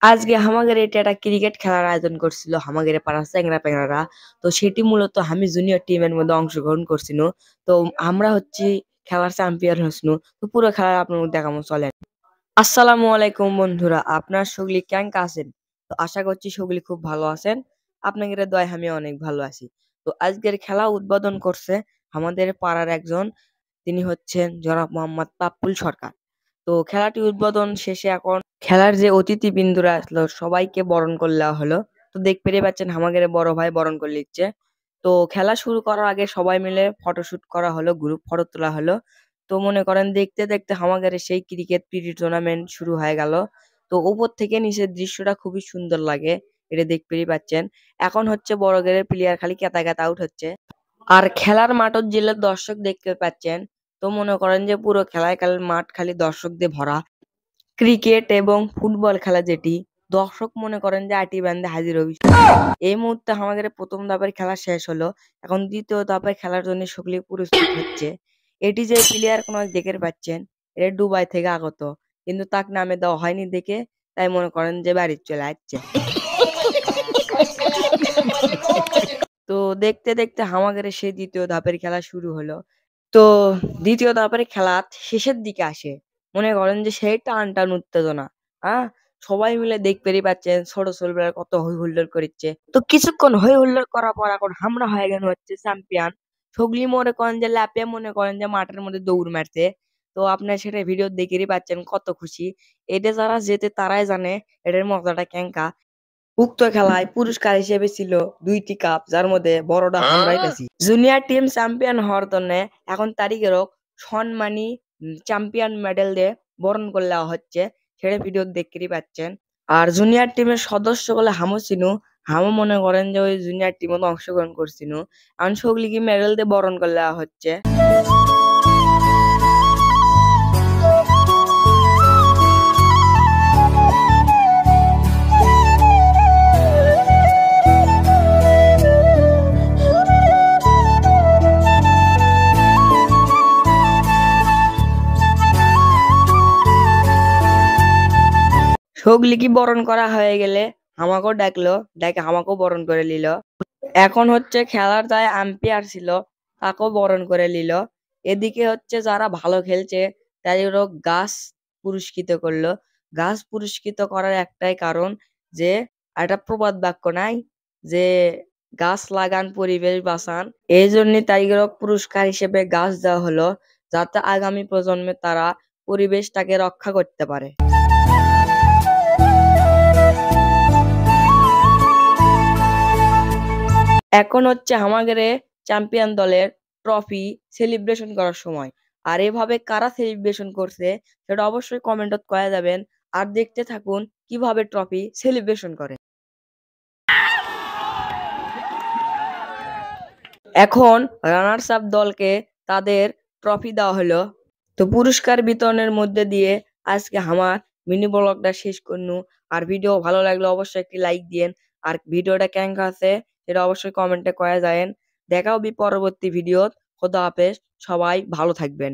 আজকে আমাদের এটা একটা ক্রিকেট খেলার আয়োজন করছিল আমাদের পাড়ার চ্যাংরা প্যাংরারা। তো সেটি মূলত আমি জুনিয়র টিমের মধ্যে অংশগ্রহণ করছিল। তো আমরা হচ্ছি খেলার চ্যাম্পিয়ন হচ্ছিল। তো পুরো খেলা আপনার দেখাবো, চলেন। আসসালামু আলাইকুম বন্ধুরা, আপনার সকলে কেমন আছেন? তো আশা করছি সকলে খুব ভালো আছেন। আপনাদের দয়ায় আমি অনেক ভালো আছি। তো আজকের খেলা উদ্বোধন করছে আমাদের পাড়ার একজন, তিনি হচ্ছেন জনাব মোহাম্মদ পাপ্পুল সরকার। তো খেলাটি উদ্বোধন শেষে এখন খেলার যে অতিথিবৃন্দরা আসলো সবাইকে বরণ করে দেওয়া হলো। তো দেখতে পাচ্ছেন আমাদের বড় ভাই বরণ করে নিচ্ছে। তো খেলা শুরু করার আগে সবাই মিলে ফটোশুট করা হলো, গ্রুপ ফটো তোলা হলো। তো মনে করেন দেখতে দেখতে আমাদের সেই ক্রিকেট পিটি টুর্নামেন্ট শুরু হয়ে গেল। তো উপর থেকে নিচের দৃশ্যটা খুবই সুন্দর লাগে, এটা দেখতেই পাচ্ছেন। এখন হচ্ছে বড় গেরের প্লেয়ার খালি কেতা কেতা আউট হচ্ছে, আর খেলার মাঠের জেলে দর্শক দেখতে পাচ্ছেন। তো মনে করেন যে পুরো খেলায় খেলার মাঠ খালি দর্শক দিয়ে ভরা। ক্রিকেট এবং ফুটবল খেলা যেটি, দর্শক মনে করেন যে আটি বান্ধে হাজির হবি। এই মুহূর্তে আমাদের প্রথম ধাপের খেলা শেষ হলো, এখন দ্বিতীয় ধাপের খেলার জন্য সকলে প্রস্তুত হচ্ছে। এটি যে প্লেয়ার কোন দেখে পাচ্ছেন, এটা দুবাই থেকে আগত, কিন্তু তাক নামে দেওয়া হয়নি দেখে তাই মনে করেন যে বাড়ি চলে আসছে। তো দেখতে দেখতে আমাদের সেই দ্বিতীয় ধাপের খেলা শুরু হলো। তো দ্বিতীয় ধাপের খেলা শেষের দিকে আসে, মনে করেন যে সেই টান টান উত্তেজনা। হ্যাঁ, সবাই মিলে দেখতেই পাচ্ছেন ছোট ছোটবেলার কত হই হুল্লোড় করছে। তো কিছুক্ষণ হই হুল্লোড় করার পর এখন আমরা হয়ে গেল হচ্ছে চ্যাম্পিয়ন। সগলি মনে করেন যে ল্যাপে মনে করেন যে মাঠের মধ্যে দৌড় মারছে। তো আপনার সেটা ভিডিও দেখেই পাচ্ছেন কত খুশি। এটা যারা যেতে তারাই জানে এটার মজাটা কেঙ্কা। উক্ত খেলায় পুরস্কার হিসেবে ছিল 2টি কাপ, যার মধ্যে বড়টা আমরাই পেয়েছি। জুনিয়র টিম চ্যাম্পিয়ন হওয়ার জন্য এখন তারিখেরও সম্মানী চ্যাম্পিয়ন মেডেল দিয়ে বরণ করে দেওয়া হচ্ছে, সেটা ভিডিও দেখতেই পাচ্ছেন। আর জুনিয়র টিমের সদস্য বলে হামু চিনু, হামু মনে করেন যে ওই জুনিয়র টিমে অংশগ্রহণ করছিল। এখন সেগুলিকে মেডেল দিয়ে বরণ করে দেওয়া হচ্ছে। সগলিকে বরণ করা হয়ে গেলে আমাকেও ডাকলো, ডাকে আমাকেও বরণ করে নিল। এখন হচ্ছে খেলার যায় আম্পায়ার ছিল, তাকেও বরণ করে নিল। এদিকে হচ্ছে যারা ভালো খেলছে তাদেরও গাছ পুরস্কৃত করলো। গাছ পুরস্কৃত করার একটাই কারণ, যে একটা প্রবাদ বাক্য নাই যে গাছ লাগান পরিবেশ বাঁচান, এই জন্য তাইগেরও পুরস্কার হিসেবে গাছ দেওয়া হলো, যাতে আগামী প্রজন্মে তারা পরিবেশটাকে রক্ষা করতে পারে। এখন হচ্ছে আমাদের চ্যাম্পিয়ন দলের ট্রফি সেলিব্রেশন করার সময়। আর এভাবে কারা সেলিব্রেশন করছে সেটা অবশ্যই কমেন্টত করা যাবেন। আর দেখতে থাকুন কিভাবে ট্রফি সেলিব্রেশন করে। এখন রানার্স আপ দলকে তাদের ট্রফি দেওয়া হলো। তো পুরস্কার বিতরণের মধ্যে দিয়ে আজকে আমার মিনি ব্লগটা শেষ করনু। আর ভিডিও ভালো লাগলে অবশ্যই একটি লাইক দিয়েন। আর ভিডিওটা কেমন আছে সেটা অবশ্যই কমেন্টে কয়া যায়েন। দেখা হবে পরবর্তী ভিডিও। খোদা হাফেজ, সবাই ভালো থাকবেন।